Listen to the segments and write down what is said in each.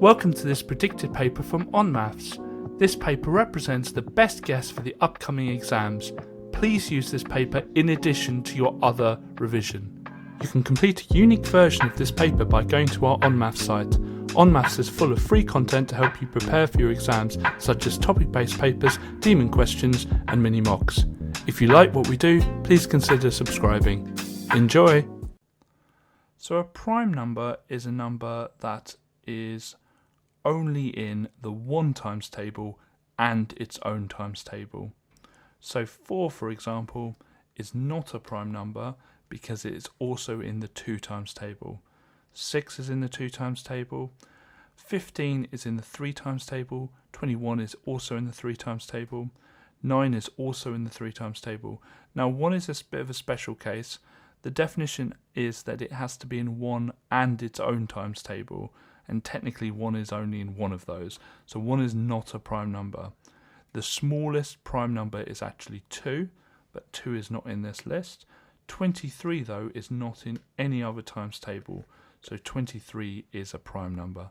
Welcome to this predicted paper from On Maths. This paper represents the best guess for the upcoming exams. Please use this paper in addition to your other revision. You can complete a unique version of this paper by going to our On Maths site. On Maths is full of free content to help you prepare for your exams, such as topic-based papers, demon questions, and mini mocks. If you like what we do, please consider subscribing. Enjoy! So a prime number is a number that is only in the 1 times table and its own times table. So 4, for example, is not a prime number because it is also in the 2 times table. 6 is in the 2 times table. 15 is in the 3 times table. 21 is also in the 3 times table. 9 is also in the 3 times table. Now 1 is a bit of a special case. The definition is that it has to be in 1 and its own times table, and technically 1 is only in one of those, so 1 is not a prime number. The smallest prime number is actually 2, but 2 is not in this list. 23 though is not in any other times table, so 23 is a prime number.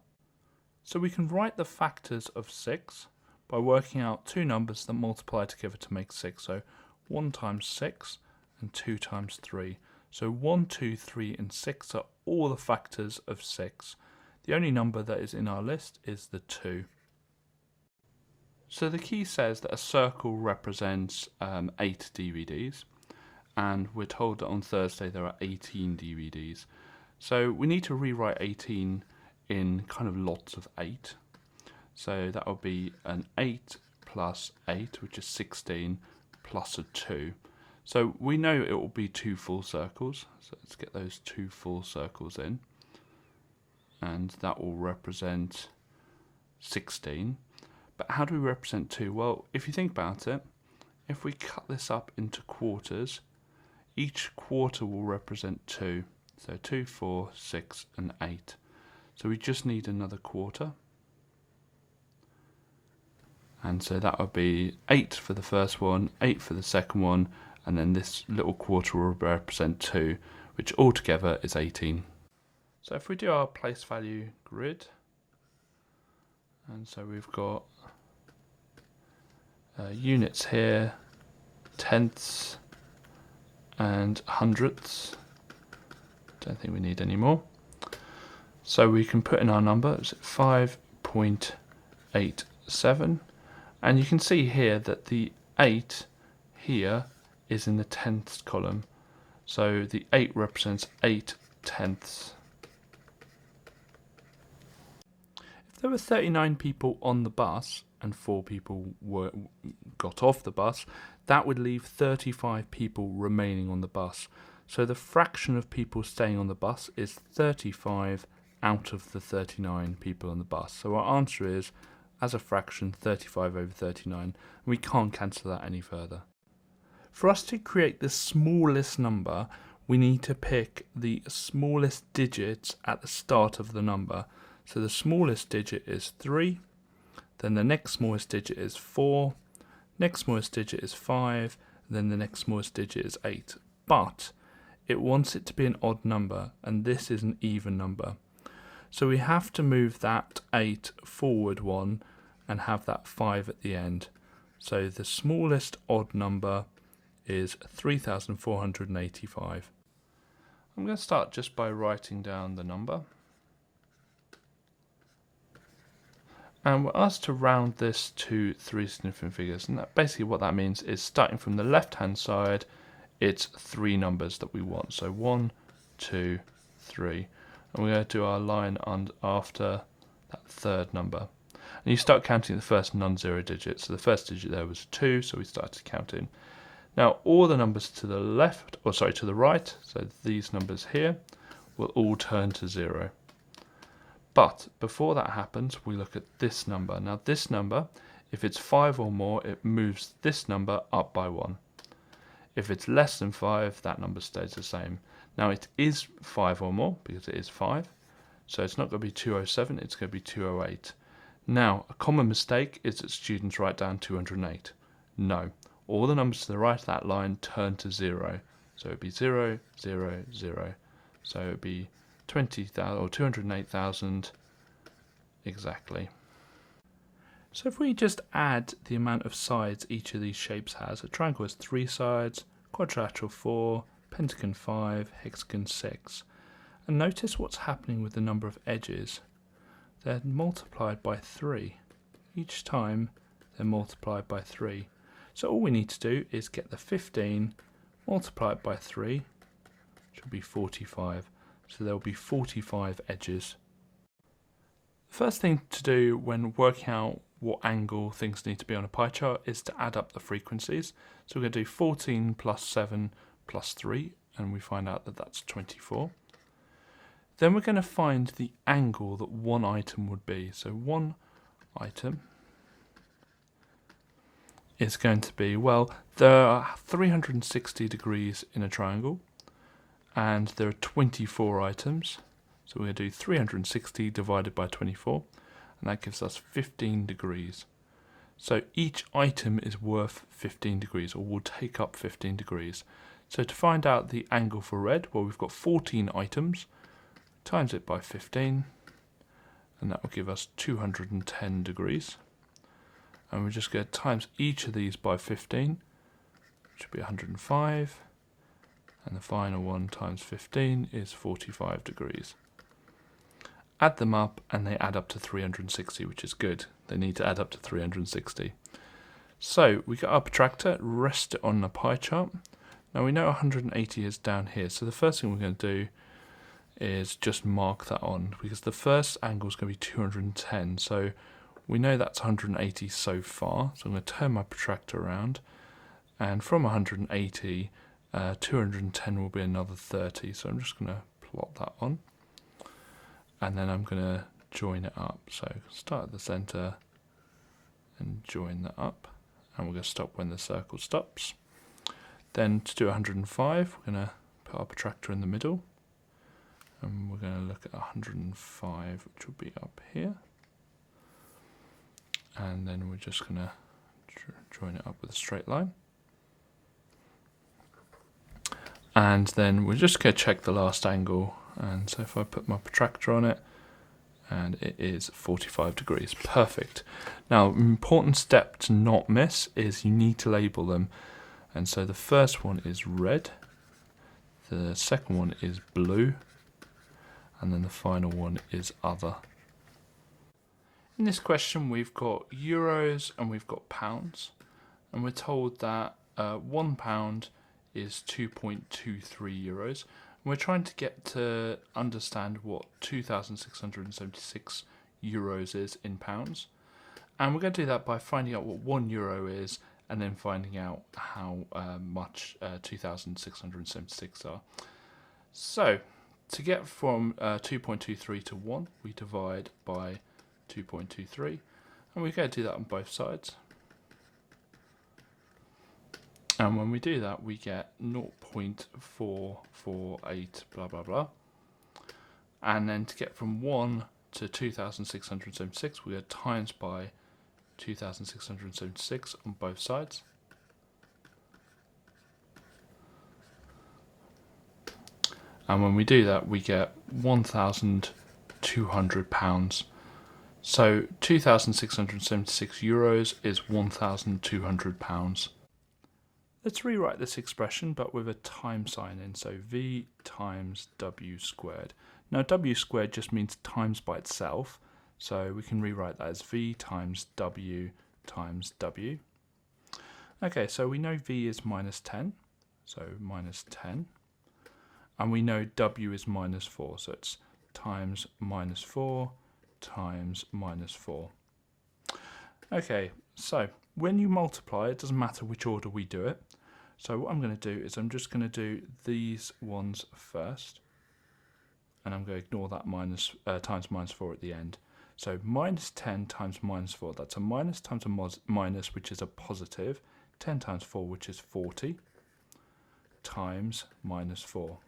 So we can write the factors of 6 by working out two numbers that multiply together to make 6, so 1 times 6 and 2 times 3. So 1, 2, 3 and 6 are all the factors of 6. The only number that is in our list is the 2. So the key says that a circle represents 8 DVDs, and we're told that on Thursday there are 18 DVDs. So we need to rewrite 18 in kind of lots of 8. So that would be an 8 plus 8, which is 16, plus a 2. So we know it will be 2 full circles, so let's get those 2 full circles in. And that will represent 16. But how do we represent 2? Well, if you think about it, if we cut this up into quarters, each quarter will represent 2. So 2, 4, 6 and 8. So we just need another quarter. And so that would be 8 for the first one, 8 for the second one, and then this little quarter will represent 2, which altogether is 18. So if we do our place value grid, and so we've got units here, tenths and hundredths. Don't think we need any more. So we can put in our number, it's 5.87, and you can see here that the 8 here is in the tenths column. So the 8 represents 8 tenths. If there were 39 people on the bus and 4 people got off the bus, that would leave 35 people remaining on the bus. So the fraction of people staying on the bus is 35 out of the 39 people on the bus. So our answer is, as a fraction, 35 over 39. And we can't cancel that any further. For us to create the smallest number, we need to pick the smallest digits at the start of the number. So the smallest digit is 3, then the next smallest digit is 4, next smallest digit is 5, then the next smallest digit is 8. But it wants it to be an odd number, and this is an even number. So we have to move that 8 forward 1 and have that 5 at the end. So the smallest odd number is 3,485. I'm going to start just by writing down the number. And we're asked to round this to 3 significant figures, and basically what that means is, starting from the left hand side, it's 3 numbers that we want. So 1, 2, 3. And we're going to do our line after that third number. And you start counting the first non-zero digit. So the first digit there was 2, so we started counting. Now all the numbers to the left, or sorry, to the right, so these numbers here, will all turn to 0. But before that happens, we look at this number. Now this number, if it's 5 or more, it moves this number up by 1. If it's less than 5, that number stays the same. Now it is 5 or more, because it is 5. So it's not going to be 207, it's going to be 208. Now, a common mistake is that students write down 208. No, all the numbers to the right of that line turn to 0. So it would be 0, 0, 0. So it would be 208,000 exactly. So if we just add the amount of sides each of these shapes has, a triangle has 3 sides, quadrilateral 4, pentagon 5, hexagon 6. And notice what's happening with the number of edges. They're multiplied by 3. Each time they're multiplied by 3. So all we need to do is get the 15, multiply it by 3, which will be 45. So there will be 45 edges. The first thing to do when working out what angle things need to be on a pie chart is to add up the frequencies. So we're going to do 14 plus 7 plus 3, and we find out that that's 24. Then we're going to find the angle that one item would be. So one item is going to be, well, there are 360 degrees in a triangle, and there are 24 items. So we're going to do 360 divided by 24, and that gives us 15 degrees. So each item is worth 15 degrees, or will take up 15 degrees. So to find out the angle for red, well, we've got 14 items, times it by 15, and that will give us 210 degrees. And we're just going to times each of these by 15, which will be 105, and the final one times 15 is 45 degrees. Add them up and they add up to 360, which is good. They need to add up to 360. So we got our protractor, rest it on the pie chart. Now we know 180 is down here, so the first thing we're going to do is just mark that on, because the first angle is going to be 210, so we know that's 180 so far. So I'm going to turn my protractor around, and from 180, 210 will be another 30, so I'm just going to plot that on. And then I'm going to join it up. So start at the center and join that up. And we're going to stop when the circle stops. Then to do 105, we're going to put our protractor in the middle. And we're going to look at 105, which will be up here. And then we're just going to join it up with a straight line. And then we're just going to check the last angle. And so if I put my protractor on it, and it is 45 degrees. Perfect. Now, an important step to not miss is you need to label them. And so the first one is red, the second one is blue, and then the final one is other. In this question, we've got euros and we've got pounds. And we're told that £1 is 2.23 euros. We're trying to get to understand what 2,676 euros is in pounds. And we're going to do that by finding out what €1 is, and then finding out how much 2,676 are. So, to get from 2.23 to 1, we divide by 2.23, and we're going to do that on both sides. And when we do that, we get 0.448 blah blah blah. And then to get from 1 to 2,676, we go times by 2,676 on both sides. And when we do that, we get £1,200. So 2,676 euros is £1,200. Let's rewrite this expression, but with a time sign in, so V times W squared. Now W squared just means times by itself, so we can rewrite that as V times W times W. Okay, so we know V is minus 10, so minus 10. And we know W is minus 4, so it's times minus 4 times minus 4. Okay, so when you multiply, it doesn't matter which order we do it. So what I'm going to do is I'm just going to do these ones first, and I'm going to ignore that times minus 4 at the end. So minus 10 times minus 4, that's a minus times a minus, which is a positive, 10 times 4, which is 40, times minus 4.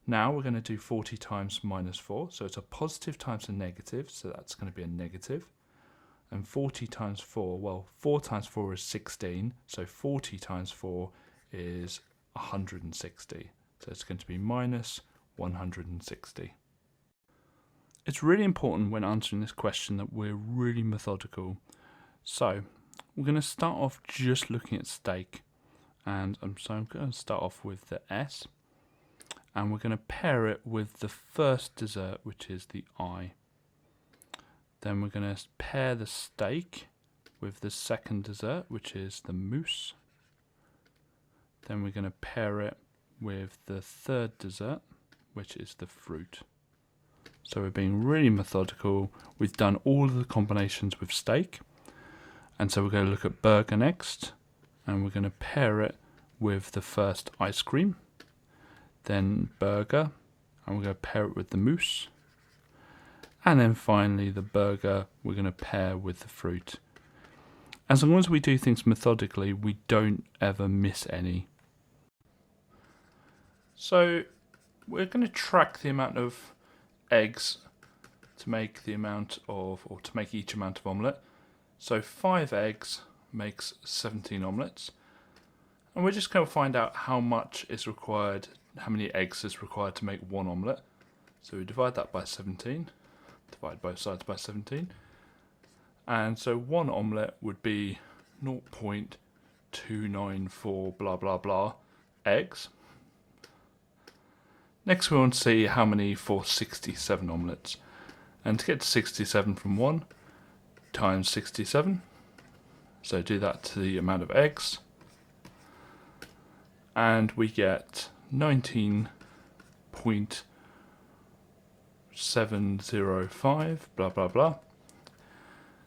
Now we're going to do 40 times minus 4, so it's a positive times a negative, so that's going to be a negative. And 40 times 4, well, 4 times 4 is 16, so 40 times 4 is 160. So it's going to be minus 160. It's really important when answering this question that we're really methodical. So we're going to start off just looking at stake, and I'm going to start off with the S, and we're going to pair it with the first dessert, which is the I. Then we're going to pair the steak with the second dessert, which is the mousse. Then we're going to pair it with the third dessert, which is the fruit. So we're being really methodical. We've done all of the combinations with steak. And so we're going to look at burger next. And we're going to pair it with the first ice cream. Then burger. And we're going to pair it with the mousse. And then finally the burger we're going to pair with the fruit. As long as we do things methodically, we don't ever miss any. So we're going to track the amount of eggs to make the amount of, or to make each amount of omelette. So 5 eggs makes 17 omelettes. And we're just going to find out how much is required, how many eggs is required to make 1 omelette. So we divide that by 17, divide both sides by 17. And so 1 omelette would be 0.294 blah blah blah eggs. Next we want to see how many for 67 omelettes. And to get to 67 from 1 times 67, so do that to the amount of eggs, and we get 19.705 blah blah blah.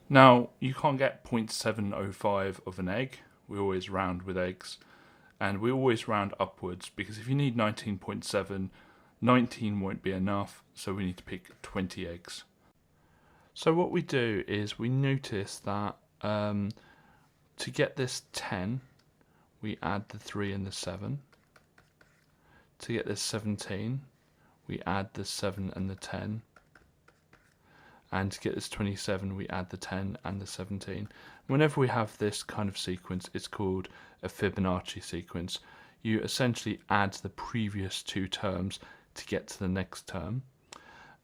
Now you can't get 0.705 of an egg, we always round with eggs, and we always round upwards, because if you need 19.7, 19 won't be enough, so we need to pick 20 eggs. So what we do is we notice that to get this 10, we add the 3 and the 7. To get this 17, we add the 7 and the 10. And to get this 27, we add the 10 and the 17. Whenever we have this kind of sequence, it's called a Fibonacci sequence. You essentially add the previous 2 terms to get to the next term.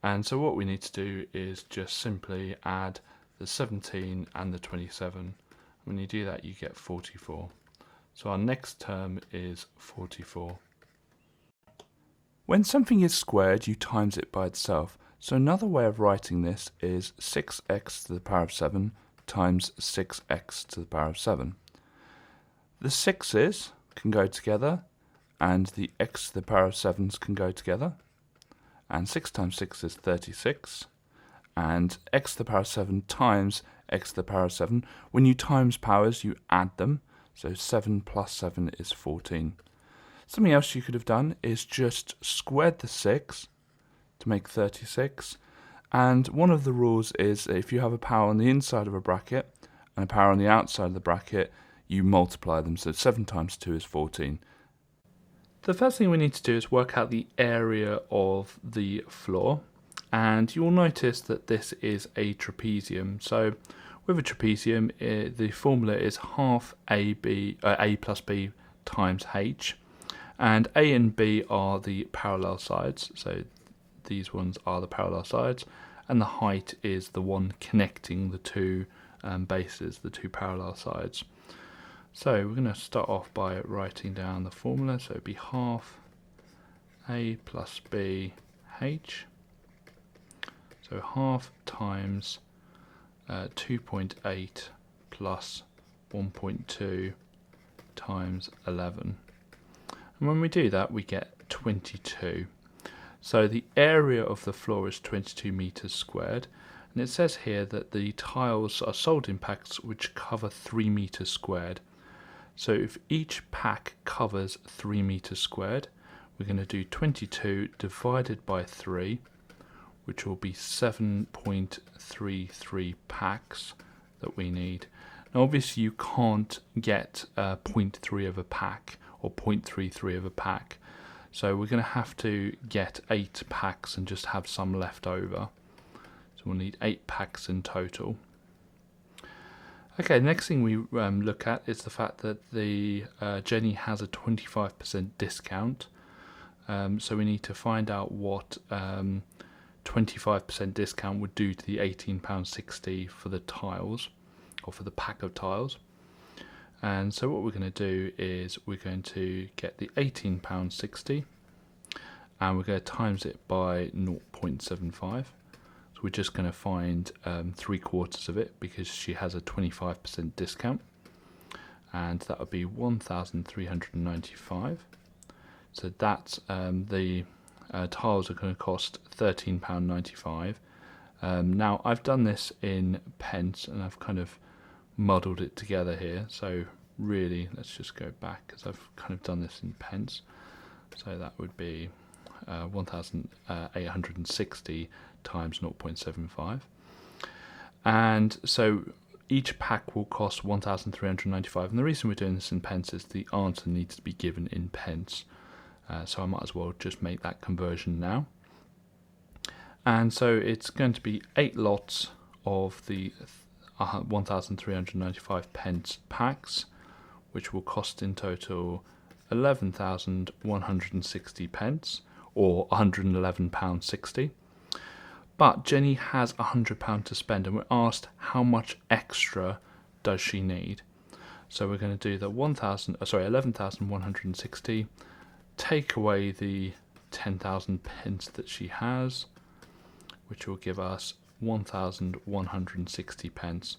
And so what we need to do is just simply add the 17 and the 27. When you do that, you get 44. So our next term is 44. When something is squared, you times it by itself. So another way of writing this is 6x to the power of 7 times 6x to the power of 7. The 6's can go together, and the x to the power of 7's can go together. And 6 times 6 is 36. And x to the power of 7 times x to the power of 7. When you times powers, you add them. So 7 plus 7 is 14. Something else you could have done is just squared the 6 to make 36. And one of the rules is that if you have a power on the inside of a bracket and a power on the outside of the bracket, you multiply them. So 7 times 2 is 14. The first thing we need to do is work out the area of the floor, and you'll notice that this is a trapezium. So with a trapezium, the formula is half a plus b times h, and a and b are the parallel sides, so these ones are the parallel sides, and the height is the one connecting the 2 bases, the 2 parallel sides. So we're going to start off by writing down the formula. So it'd be half a plus b h. So half times 2.8 plus 1.2 times 11. And when we do that, we get 22. So the area of the floor is 22 meters squared. And it says here that the tiles are sold in packs which cover 3 meters squared. So if each pack covers 3 meters squared, we're going to do 22 divided by 3, which will be 7.33 packs that we need. Now obviously you can't get 0.3 of a pack or 0.33 of a pack. So we're going to have to get 8 packs and just have some left over. So we'll need 8 packs in total. Okay, the next thing we look at is the fact that the Jenny has a 25% discount. So we need to find out what 25% discount would do to the £18.60 for the tiles, or for the pack of tiles. And so what we're going to do is we're going to get the £18.60 and we're going to times it by 0.75. So we're just going to find 3/4 of it because she has a 25% discount, and that would be 1,395. So that's the tiles are going to cost £13.95. Now I've done this in pence and I've kind of muddled it together here, so really let's just go back because I've kind of done this in pence. So that would be 1,860 times 0.75, and so each pack will cost 1,395, and the reason we're doing this in pence is the answer needs to be given in pence, so I might as well just make that conversion now. And so it's going to be 8 lots of the 1,395 pence packs, which will cost in total 11,160 pence, or £111.60. But Jenny has £100 to spend, and we're asked how much extra does she need. So we're going to do the 11,160, take away the 10,000 pence that she has, which will give us 1,160 pence.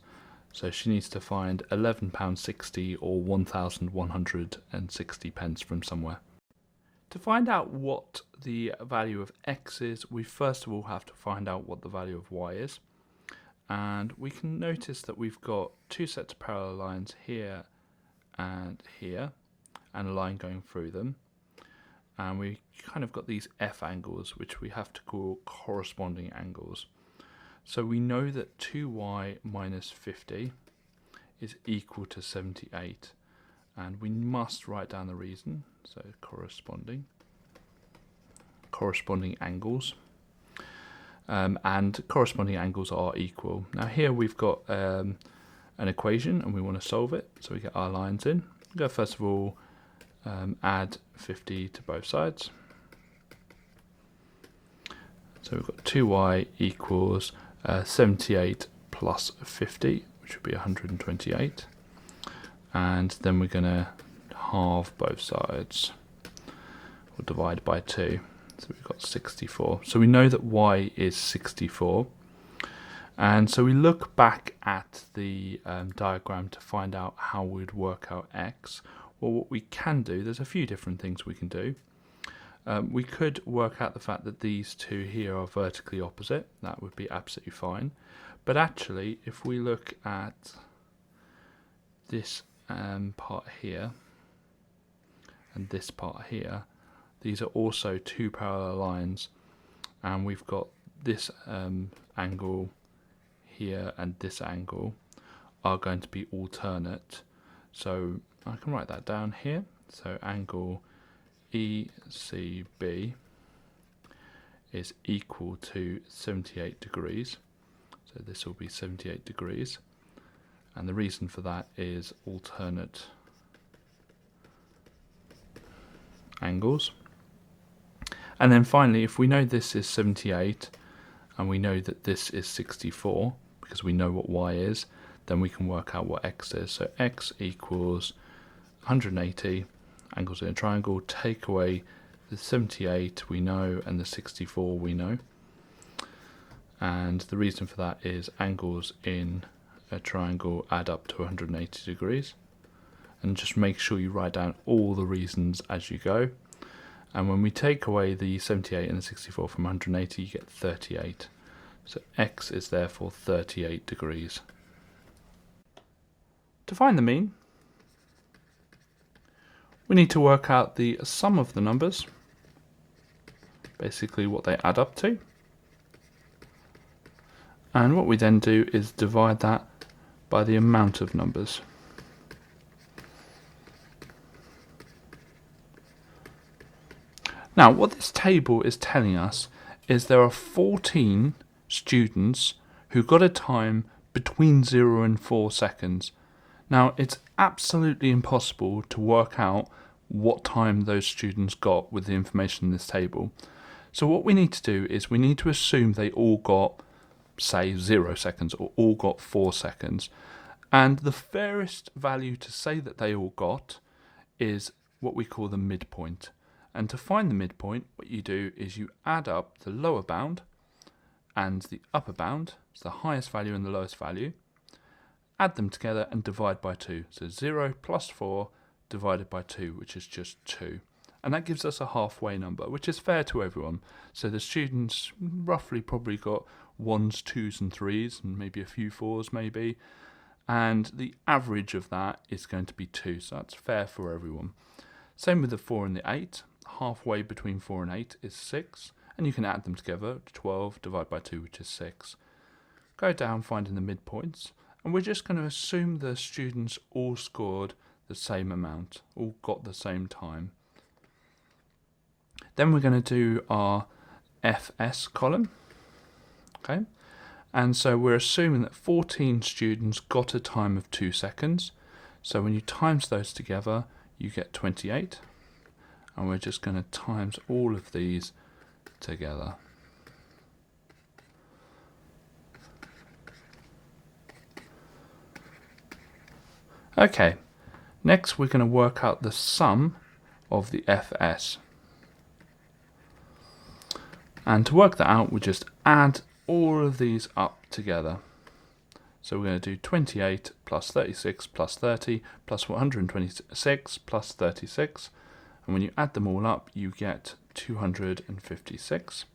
So she needs to find £11.60 or 1,160 pence from somewhere. To find out what the value of x is, we first of all have to find out what the value of y is. And we can notice that we've got two sets of parallel lines here, and a line going through them. And we kind of got these f angles, which we have to call corresponding angles. So we know that 2y minus 50 is equal to 78, and we must write down the reason. So corresponding angles, and corresponding angles are equal. Now here we've got an equation and we want to solve it, so we get our lines in. We go first of all add 50 to both sides. So we've got 2y equals 78 plus 50, which would be 128. And then we're going to halve both sides, or divide by 2. So we've got 64. So we know that y is 64. And so we look back at the diagram to find out how we'd work out x. Well, what we can do, there's a few different things we can do. We could work out the fact that these two here are vertically opposite. That would be absolutely fine. But actually, if we look at this part here and this part here, these are also two parallel lines, and we've got this angle here and this angle are going to be alternate. So I can write that down here. So angle ECB is equal to 78 degrees. So this will be 78 degrees. And the reason for that is alternate angles. And then finally, if we know this is 78 and we know that this is 64, because we know what y is, then we can work out what x is. So x equals 180, angles in a triangle, take away the 78 we know and the 64 we know. And the reason for that is angles in a triangle add up to 180 degrees. And just make sure you write down all the reasons as you go. And when we take away the 78 and the 64 from 180, you get 38. So x is therefore 38 degrees. To find the mean, we need to work out the sum of the numbers, basically what they add up to. And what we then do is divide that by the amount of numbers. Now, what this table is telling us is there are 14 students who got a time between 0 and 4 seconds. Now, it's absolutely impossible to work out what time those students got with the information in this table. So what we need to do is we need to assume they all got, say, 0 seconds or all got 4 seconds. And the fairest value to say that they all got is what we call the midpoint. And to find the midpoint, what you do is you add up the lower bound and the upper bound, so the highest value and the lowest value, add them together and divide by 2. So 0 plus 4 divided by 2, which is just 2. And that gives us a halfway number, which is fair to everyone. So the students roughly probably got 1s, 2s and 3s, and maybe a few 4s maybe. And the average of that is going to be 2, so that's fair for everyone. Same with the 4 and the 8. Halfway between 4 and 8 is 6, and you can add them together. 12 divided by 2, which is 6. Go down finding the midpoints, and we're just going to assume the students all scored the same amount, all got the same time. Then we're going to do our FS column. Okay. And so we're assuming that 14 students got a time of 2 seconds. So when you times those together, you get 28. And we're just going to times all of these together. Okay, next we're going to work out the sum of the FS. And to work that out, we just add all of these up together. So we're going to do 28 plus 36 plus 30 plus 126 plus 36. And when you add them all up, you get 256.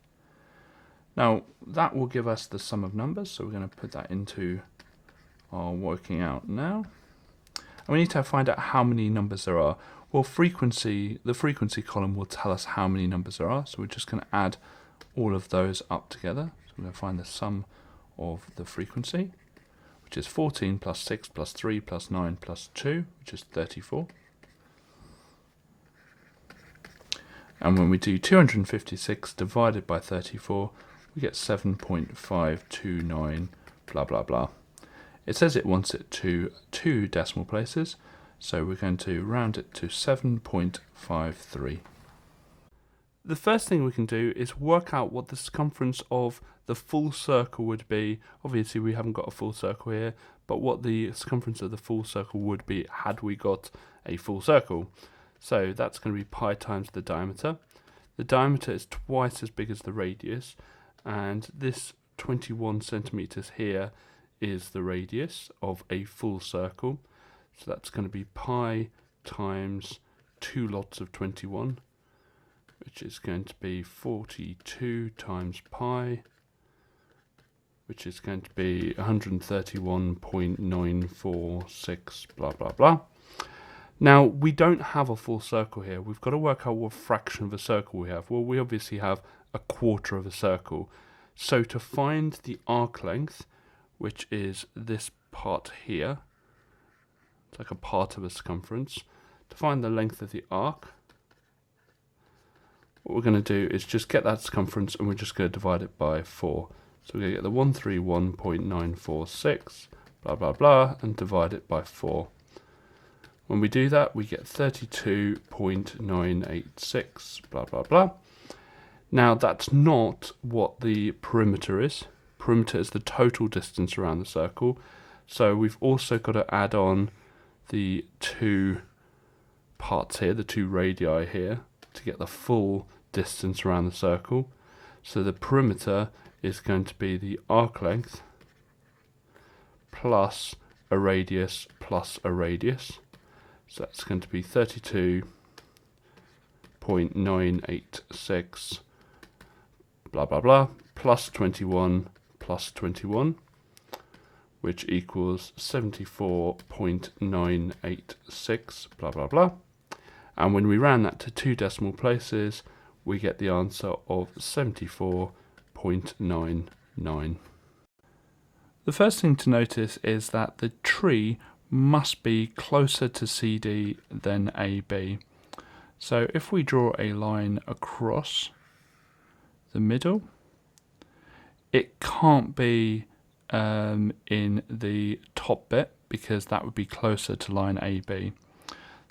Now, that will give us the sum of numbers. So we're going to put that into our working out now. And we need to find out how many numbers there are. Well, the frequency column will tell us how many numbers there are. So we're just going to add all of those up together. So we're going to find the sum of the frequency, which is 14 plus 6 plus 3 plus 9 plus 2, which is 34. And when we do 256 divided by 34, we get 7.529 blah blah blah. It says it wants it to 2 decimal places, so we're going to round it to 7.53. The first thing we can do is work out what the circumference of the full circle would be. Obviously we haven't got a full circle here, but what the circumference of the full circle would be had we got a full circle. So that's going to be pi times the diameter. The diameter is twice as big as the radius, and this 21 centimeters here is the radius of a full circle. So that's going to be pi times 2 lots of 21, which is going to be 42 times pi, which is going to be 131.946 blah blah blah. Now, we don't have a full circle here. We've got to work out what fraction of a circle we have. Well, we obviously have a quarter of a circle. So to find the arc length, which is this part here, it's like a part of a circumference, to find the length of the arc, what we're going to do is just get that circumference and we're just going to divide it by 4. So we're going to get the 131.946 blah blah blah and divide it by 4. When we do that, we get 32.986 blah blah blah. Now that's not what the perimeter is. Perimeter is the total distance around the circle. So we've also got to add on the 2 parts here, the 2 radii here, to get the full distance around the circle. So the perimeter is going to be the arc length plus a radius plus a radius. So that's going to be 32.986 blah blah blah plus 21 plus 21, which equals 74.986 blah blah blah. And when we round that to 2 decimal places, we get the answer of 74.99. The first thing to notice is that the tree must be closer to CD than AB. So if we draw a line across the middle, it can't be in the top bit because that would be closer to line AB.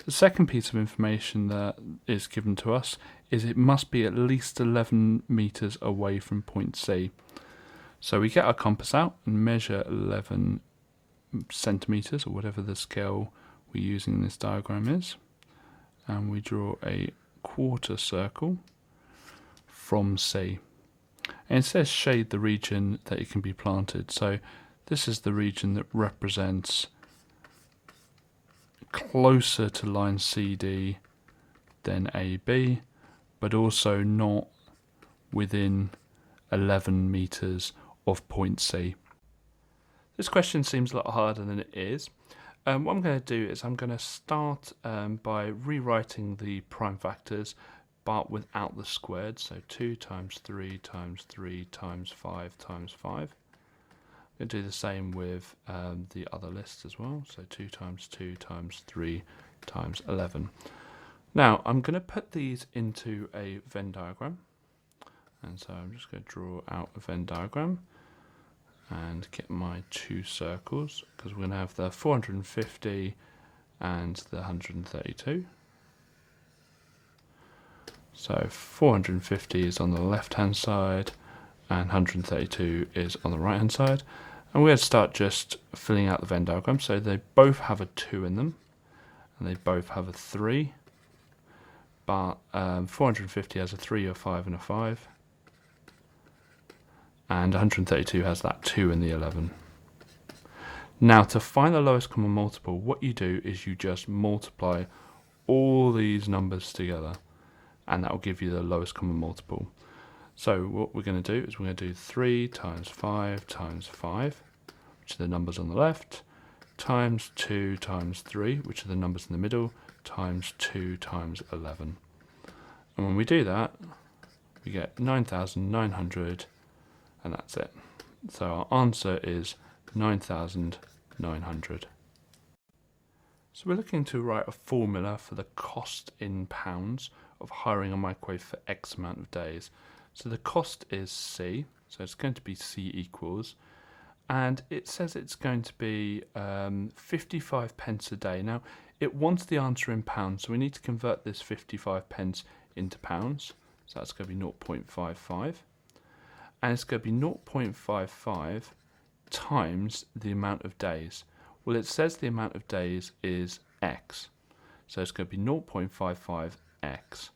The second piece of information that is given to us is it must be at least 11 meters away from point C. So we get our compass out and measure 11 centimeters, or whatever the scale we're using in this diagram is, and we draw a quarter circle from C. And it says shade the region that it can be planted. So this is the region that represents closer to line CD than AB, but also not within 11 meters of point C. This question seems a lot harder than it is. What I'm going to do is I'm going to start by rewriting the prime factors, but without the squared. So 2 times 3 times 3 times 5 times 5. I'm going to do the same with the other list as well. So 2 times 2 times 3 times 11. Now I'm going to put these into a Venn diagram. And so I'm just going to draw out a Venn diagram and get my two circles, because we're going to have the 450 and the 132. So 450 is on the left hand side and 132 is on the right hand side. And we're going to start just filling out the Venn diagram. So they both have a 2 in them and they both have a 3, but 450 has a 3, a 5 and a 5. And 132 has that 2 in the 11. Now to find the lowest common multiple, what you do is you just multiply all these numbers together, and that will give you the lowest common multiple. So what we're going to do is we're going to do 3 times 5 times 5, which are the numbers on the left, times 2 times 3, which are the numbers in the middle, times 2 times 11. And when we do that, we get 9,900, and that's it. So our answer is 9,900. So we're looking to write a formula for the cost in pounds of hiring a microwave for X amount of days. So the cost is C, so it's going to be C equals, and it says it's going to be 55 pence a day. Now it wants the answer in pounds, so we need to convert this 55 pence into pounds. So that's going to be 0.55. And it's going to be 0.55 times the amount of days. Well, it says the amount of days is X. So it's going to be 0.55x.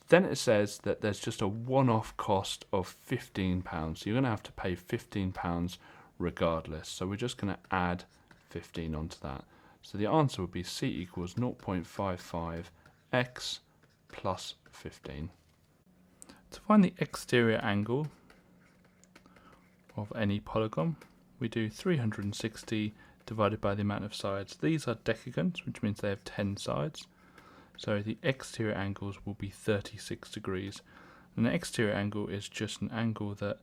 Then it says that there's just a one-off cost of £15. So you're going to have to pay £15 regardless. So we're just going to add 15 onto that. So the answer would be C equals 0.55x plus 15. To find the exterior angle of any polygon, we do 360 divided by the amount of sides. These are decagons, which means they have 10 sides. So the exterior angles will be 36 degrees. And the exterior angle is just an angle that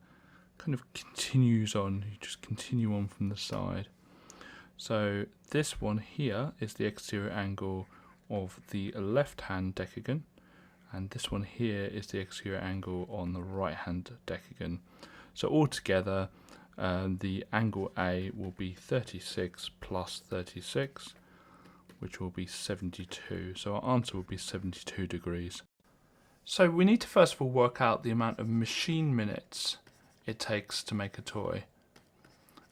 kind of continues on. You just continue on from the side. So this one here is the exterior angle of the left-hand decagon, and this one here is the exterior angle on the right-hand decagon. So altogether, the angle A will be 36 plus 36, which will be 72. So our answer will be 72 degrees. So we need to first of all work out the amount of machine minutes it takes to make a toy.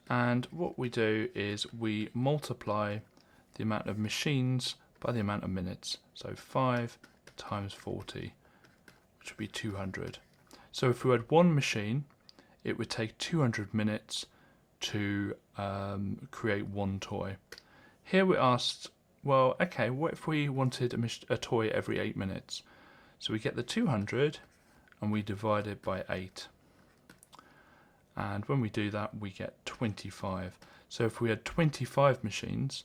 And what we do is we multiply the amount of machines by the amount of minutes. So 5 times 40, which would be 200. So if we had one machine, it would take 200 minutes to create one toy. Here we're asked, well, okay, what if we wanted a toy every 8 minutes? So we get the 200 and we divide it by 8. And when we do that, we get 25. So if we had 25 machines,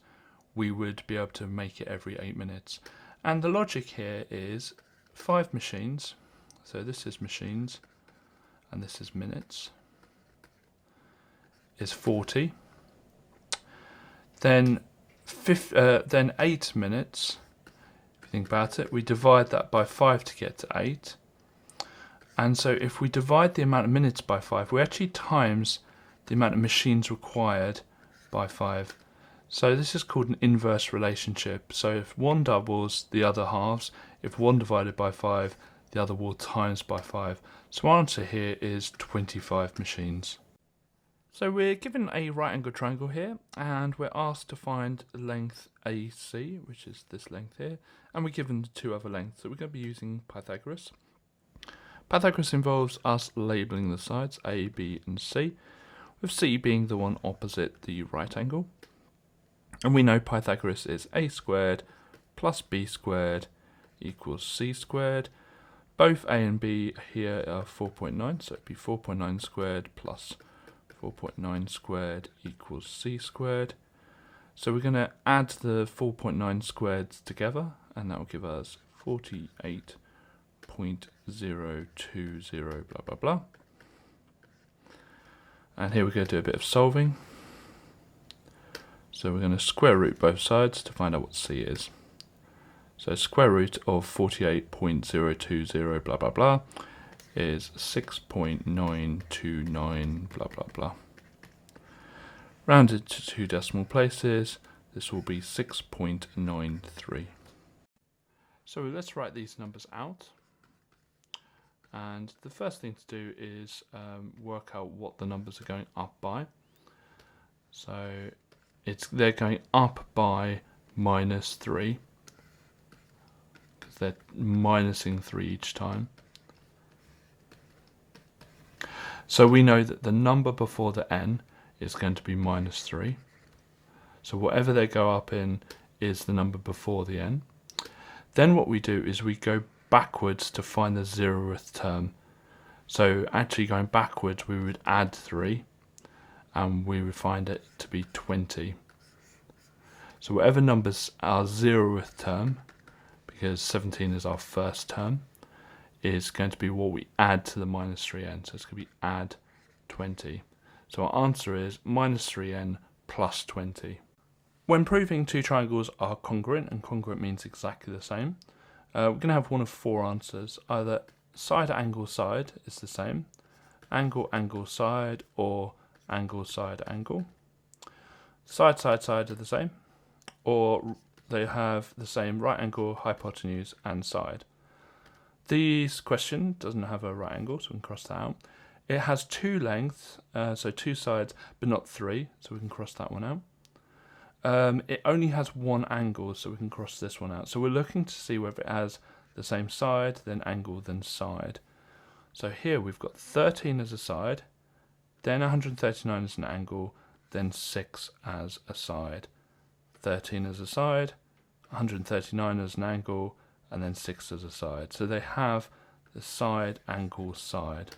we would be able to make it every 8 minutes. And the logic here is 5 machines. So this is machines, and this is minutes, is 40. Then 8 minutes, if you think about it, we divide that by 5 to get to 8. And so if we divide the amount of minutes by 5, we actually times the amount of machines required by 5. So this is called an inverse relationship. So if one doubles, the other halves. If one divided by 5, the other will times by 5. So our answer here is 25 machines. So we're given a right angle triangle here, and we're asked to find length AC, which is this length here, and we're given the two other lengths. So we're going to be using Pythagoras. Pythagoras involves us labelling the sides A, B and C, with C being the one opposite the right angle. And we know Pythagoras is a squared plus b squared equals c squared. Both a and b here are 4.9, so it'd be 4.9 squared plus 4.9 squared equals c squared. So we're going to add the 4.9 squareds together, and that will give us 48.020 blah blah blah. And here we're going to do a bit of solving. So we're going to square root both sides to find out what c is. So square root of 48.020 blah blah blah is 6.929 blah blah blah. Rounded to two decimal places, this will be 6.93. So let's write these numbers out. And the first thing to do is work out what the numbers are going up by. So they're going up by -3, because they're minusing 3 each time. So we know that the number before the n is going to be -3. So whatever they go up in is the number before the n. Then what we do is we go backwards to find the 0th term. So actually going backwards, we would add 3. And we would find it to be 20. So whatever numbers our 0th term, because 17 is our first term, is going to be what we add to the -3n. So it's going to be add 20. So our answer is -3n plus 20. When proving two triangles are congruent, and congruent means exactly the same, we're going to have one of 4 answers. Either side angle side is the same, angle angle side, or angle side angle. Side side side are the same, or they have the same right angle, hypotenuse and side. This question doesn't have a right angle, so we can cross that out. It has 2 lengths, so 2 sides, but not 3, so we can cross that one out. It only has 1 angle, so we can cross this one out. So we're looking to see whether it has the same side, then angle, then side. So here we've got 13 as a side, then 139 as an angle, then 6 as a side. 13 as a side, 139 as an angle, and then 6 as a side. So they have the side, angle, side.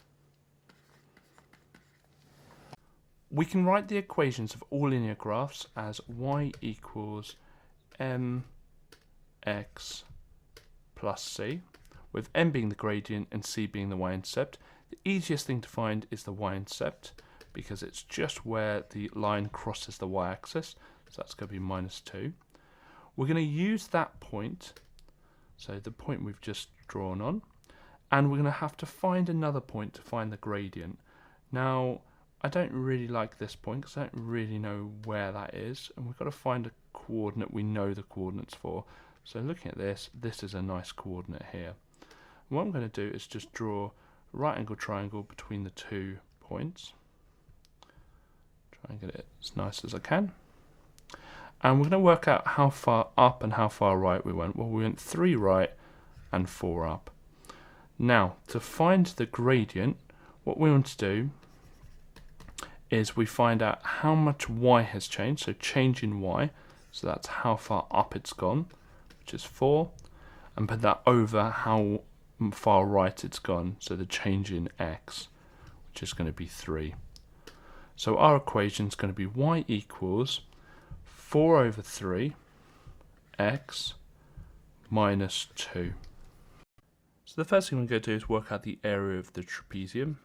We can write the equations of all linear graphs as y equals mx plus c, with m being the gradient and c being the y-intercept. The easiest thing to find is the y-intercept, because it's just where the line crosses the y-axis, so that's going to be -2. We're going to use that point, so the point we've just drawn on, and we're going to have to find another point to find the gradient. Now, I don't really like this point because I don't really know where that is, and we've got to find a coordinate we know the coordinates for. So looking at this, this is a nice coordinate here. And what I'm going to do is just draw a right angle triangle between the 2 points. Try and get it as nice as I can. And we're going to work out how far up and how far right we went. Well, we went 3 right and 4 up. Now, to find the gradient, what we want to do is we find out how much y has changed, so change in y, so that's how far up it's gone, which is 4, and put that over how far right it's gone, so the change in x, which is going to be 3. So our equation is going to be y equals 4 over 3 x minus 2. So the first thing we're going to do is work out the area of the trapezium.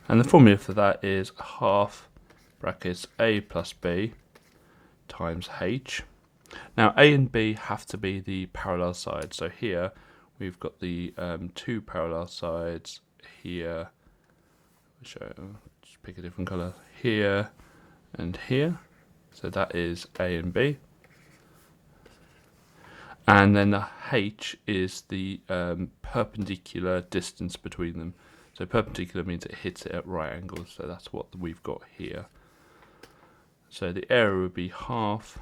And the formula for that is half brackets a plus b times h. Now a and b have to be the parallel sides. So here we've got the 2 parallel sides here, just pick a different colour, here and here. So that is A and B. And then the H is the perpendicular distance between them. So perpendicular means it hits it at right angles, so that's what we've got here. So the area would be half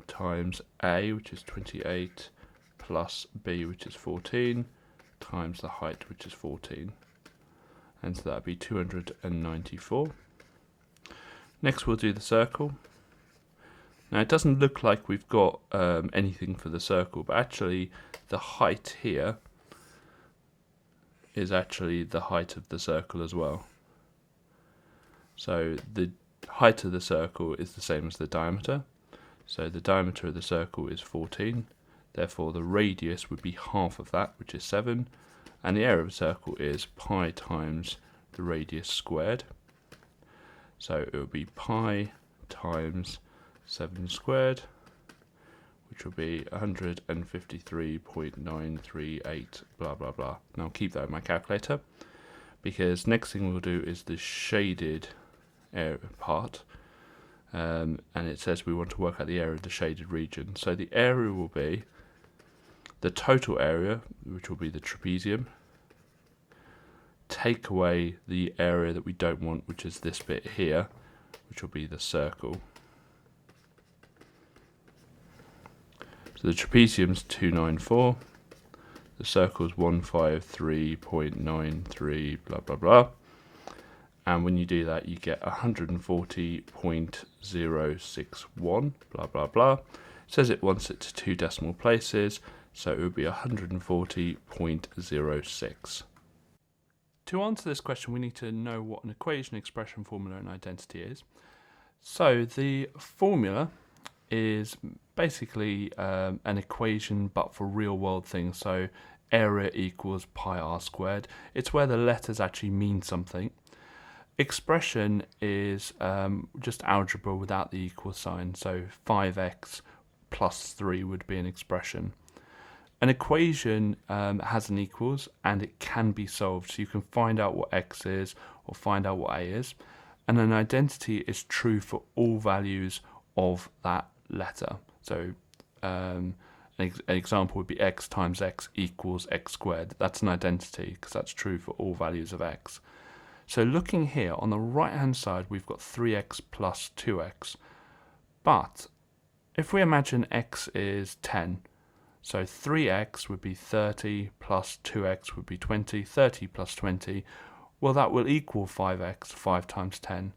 times A, which is 28, plus B, which is 14, times the height, which is 14. And so that would be 294. Next we'll do the circle. Now it doesn't look like we've got anything for the circle, but actually the height here is actually the height of the circle as well. So the height of the circle is the same as the diameter. So the diameter of the circle is 14, therefore the radius would be half of that, which is 7, and the area of a circle is pi times the radius squared. So it would be pi times 7 squared, which will be 153.938 blah blah blah. Now I'll keep that in my calculator, because next thing we'll do is the shaded area part, and it says we want to work out the area of the shaded region. So the area will be the total area, which will be the trapezium, take away the area that we don't want, which is this bit here, which will be the circle. So the trapezium's 294, the circle's 153.93 blah blah blah, and when you do that you get 140.061 blah blah blah. It says it wants it to 2 decimal places, so it would be 140.06. To answer this question we need to know what an equation, expression, formula and identity is. So the formula is basically an equation but for real world things. So area equals pi r squared. It's where the letters actually mean something. Expression is just algebra without the equal sign. So 5x plus 3 would be an expression. An equation has an equals and it can be solved. So you can find out what x is or find out what a is. And an identity is true for all values of that letter. So an example would be x times x equals x squared. That's an identity because that's true for all values of x. So looking here on the right hand side we've got 3x plus 2x, but if we imagine x is 10, so 3x would be 30 plus 2x would be 20, 30 plus 20, well that will equal 5x, 5 times 10.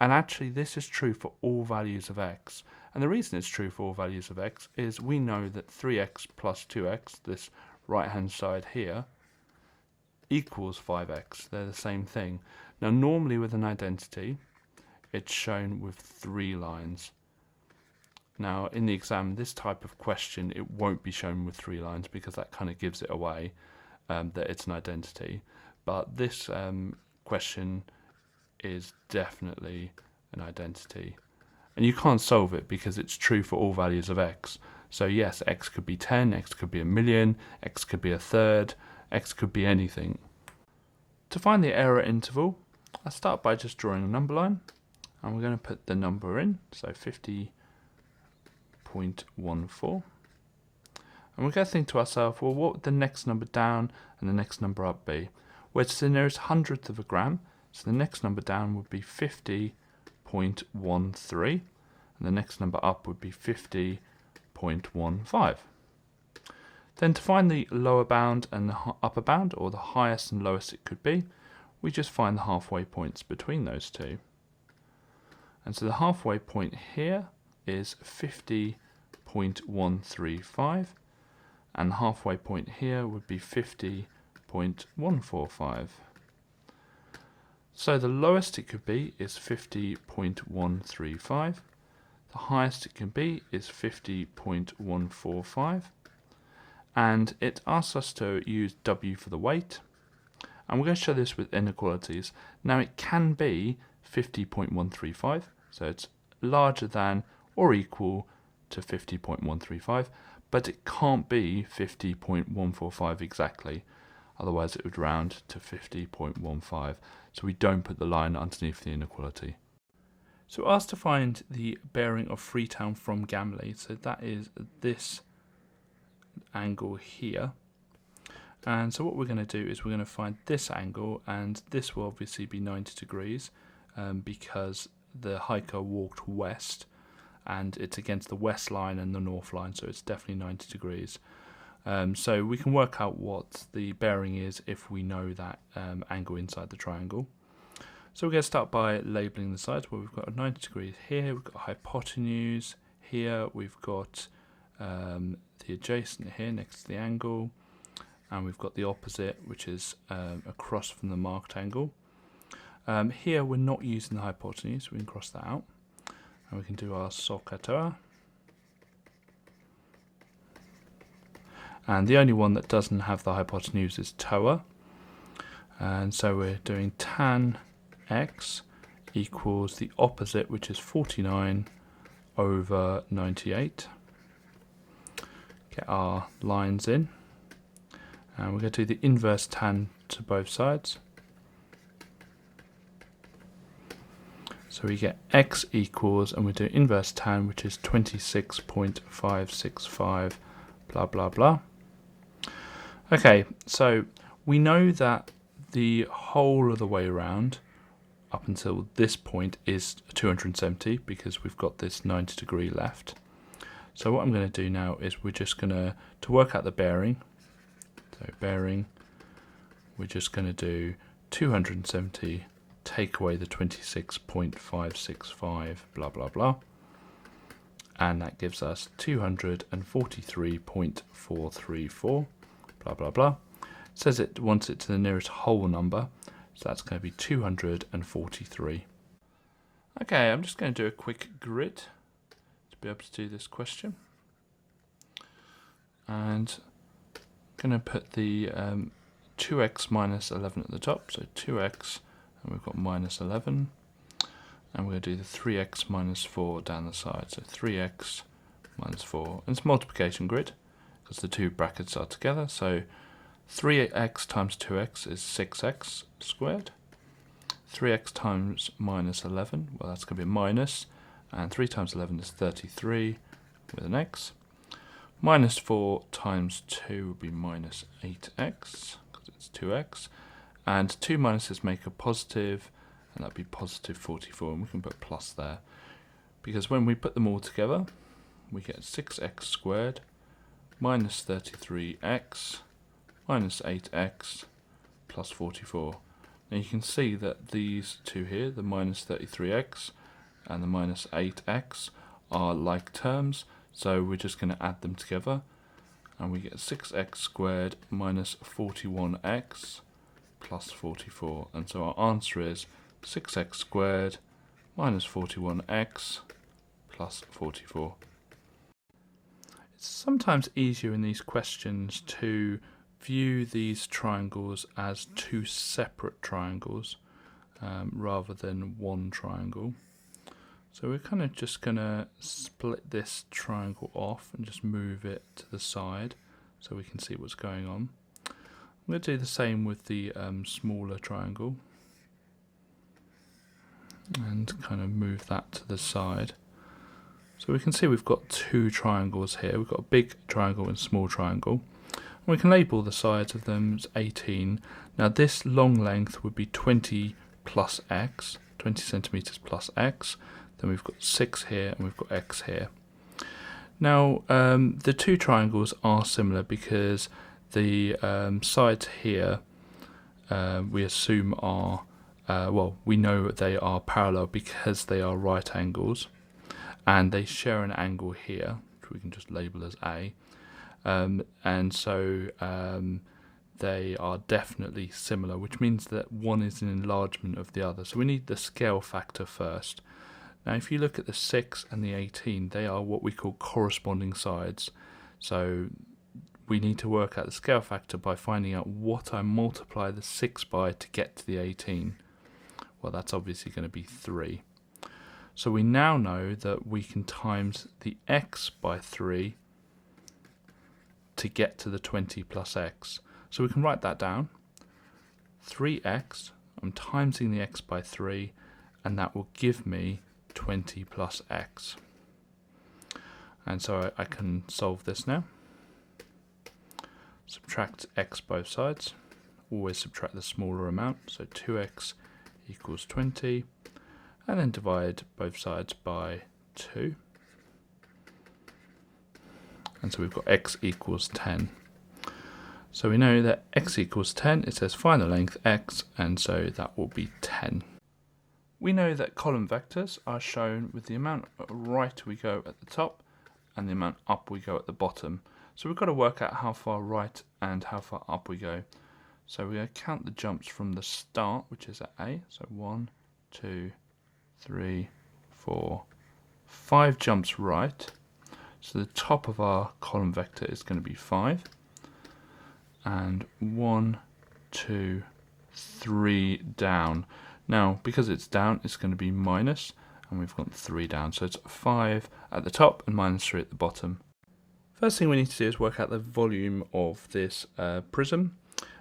And actually this is true for all values of x. And the reason it's true for all values of x is we know that 3x plus 2x, this right hand side here, equals 5x. They're the same thing. Now normally with an identity, it's shown with 3 lines. Now in the exam, this type of question, it won't be shown with 3 lines because that kind of gives it away that it's an identity. But this question is definitely an identity. And you can't solve it because it's true for all values of x. So yes, x could be 10, x could be a million, x could be a third, x could be anything. To find the error interval, I start by just drawing a number line, and we're going to put the number in, so 50.14. And we're going to think to ourselves, well, what would the next number down and the next number up be? Well, it's the nearest hundredth of a gram, so the next number down would be 50.13, and the next number up would be 50.15. Then to find the lower bound and the upper bound, or the highest and lowest it could be, we just find the halfway points between those two. And so the halfway point here is 50.135, and the halfway point here would be 50.145. So the lowest it could be is 50.135, the highest it can be is 50.145, and it asks us to use W for the weight, and we're going to show this with inequalities. Now it can be 50.135, so it's larger than or equal to 50.135, but it can't be 50.145 exactly. otherwise it would round to 50.15. So we don't put the line underneath the inequality. So asked to find the bearing of Freetown from Gamley, so that is this angle here. And so what we're going to do is we're going to find this angle, and this will obviously be 90 degrees because the hiker walked west, and it's against the west line and the north line, so it's definitely 90 degrees. So we can work out what the bearing is if we know that angle inside the triangle. So we're going to start by labelling the sides. Well, we've got a 90 degrees here, we've got a hypotenuse here, we've got the adjacent here next to the angle, and we've got the opposite, which is across from the marked angle. Here we're not using the hypotenuse, we can cross that out, and we can do our SOHCAHTOA. And the only one that doesn't have the hypotenuse is TOA, and so we're doing tan x equals the opposite, which is 49 over 98. Get our lines in, and we're going to do the inverse tan to both sides. So we get x equals, and we do inverse tan, which is 26.565, blah blah blah. Okay, so we know that the whole of the way around up until this point is 270 because we've got this 90 degree left. So what I'm going to do now is we're just going to work out the bearing. So bearing, we're just going to do 270, take away the 26.565, blah blah blah, and that gives us 243.434, blah blah blah. It says it wants it to the nearest whole number, so that's going to be 243. Okay, I'm just going to do a quick grid to be able to do this question. And I'm going to put the 2x minus 11 at the top, so 2x, and we've got minus 11. And we're going to do the 3x minus 4 down the side, so 3x minus 4. And it's multiplication grid, because the two brackets are together, so 3x times 2x is 6x squared. 3x times minus 11, well that's going to be a minus, and 3 times 11 is 33 with an x. Minus 4 times 2 would be minus 8x, because it's 2x. And two minuses make a positive, and that'd be positive 44, and we can put plus there. Because when we put them all together, we get 6x squared minus 33x minus 8x plus 44. Now you can see that these two here, the minus 33x and the minus 8x, are like terms, so we're just going to add them together, and we get 6x squared minus 41x plus 44. And so our answer is 6x squared minus 41x plus 44. It's sometimes easier in these questions to view these triangles as two separate triangles rather than one triangle. So we're kind of just going to split this triangle off and just move it to the side so we can see what's going on. I'm going to do the same with the smaller triangle and kind of move that to the side. So we can see we've got two triangles here. We've got a big triangle and small triangle. And we can label the sides of them as 18. Now this long length would be 20 plus x, 20 centimeters plus x. Then we've got 6 here and we've got x here. Now the two triangles are similar because the sides here we assume are, well, we know they are parallel because they are right angles, and they share an angle here, which we can just label as A. And so they are definitely similar, which means that one is an enlargement of the other. So we need the scale factor first. Now if you look at the 6 and the 18, they are what we call corresponding sides. So we need to work out the scale factor by finding out what I multiply the 6 by to get to the 18. Well, that's obviously going to be 3. So we now know that we can times the x by 3 to get to the 20 plus x. So we can write that down. 3x, I'm timesing the x by 3, and that will give me 20 plus x. And so I can solve this now. Subtract x both sides. Always subtract the smaller amount, so 2x equals 20, and then divide both sides by 2. And so we've got x equals 10. So we know that x equals 10, it says find the length x, and so that will be 10. We know that column vectors are shown with the amount right we go at the top and the amount up we go at the bottom. So we've got to work out how far right and how far up we go. So we're going to count the jumps from the start, which is at A. So 1, 2, 3, 4, 5 jumps right. So the top of our column vector is going to be 5. And 1, 2, 3 down. Now, because it's down, it's going to be minus, and we've got 3 down. So it's 5 at the top and minus 3 at the bottom. First thing we need to do is work out the volume of this prism,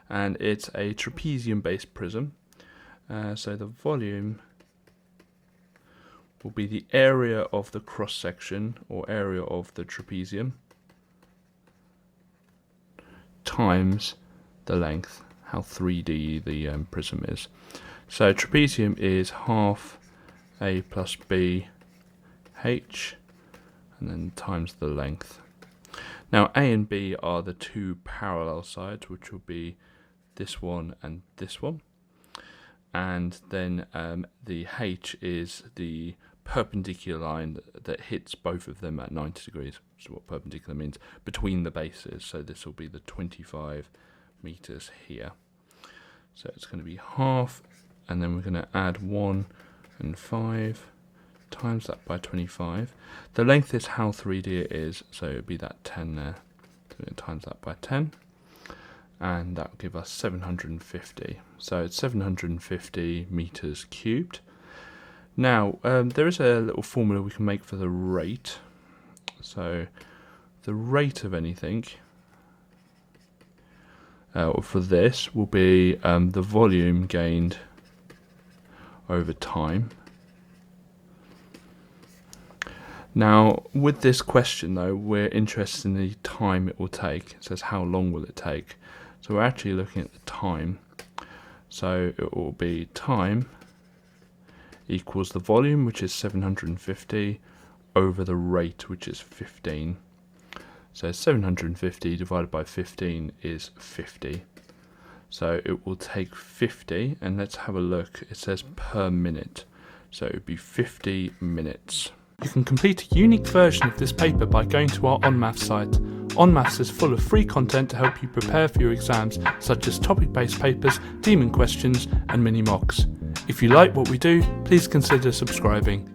and it's a trapezium based prism. So the volume will be the area of the cross section, or area of the trapezium, times the length, how 3D the prism is. So trapezium is half a plus b h, and then times the length. Now A and B are the two parallel sides, which will be this one and this one. And then the H is the perpendicular line that hits both of them at 90 degrees. So what perpendicular means, between the bases. So this will be the 25 meters here. So it's going to be half, and then we're going to add 1 and 5. Times that by 25. The length is how 3D it is, so it would be that 10 there. So we're going to times that by 10, and that will give us 750. So it's 750 meters cubed. Now, there is a little formula we can make for the rate. So the rate of anything for this will be the volume gained over time. Now, with this question though, we're interested in the time it will take. It says how long will it take. So we're actually looking at the time. So it will be time equals the volume, which is 750, over the rate, which is 15. So 750 divided by 15 is 50. So it will take 50, and let's have a look. It says per minute. So it would be 50 minutes. You can complete a unique version of this paper by going to our OnMaths site. OnMaths is full of free content to help you prepare for your exams, such as topic-based papers, demon questions, and mini mocks. If you like what we do, please consider subscribing.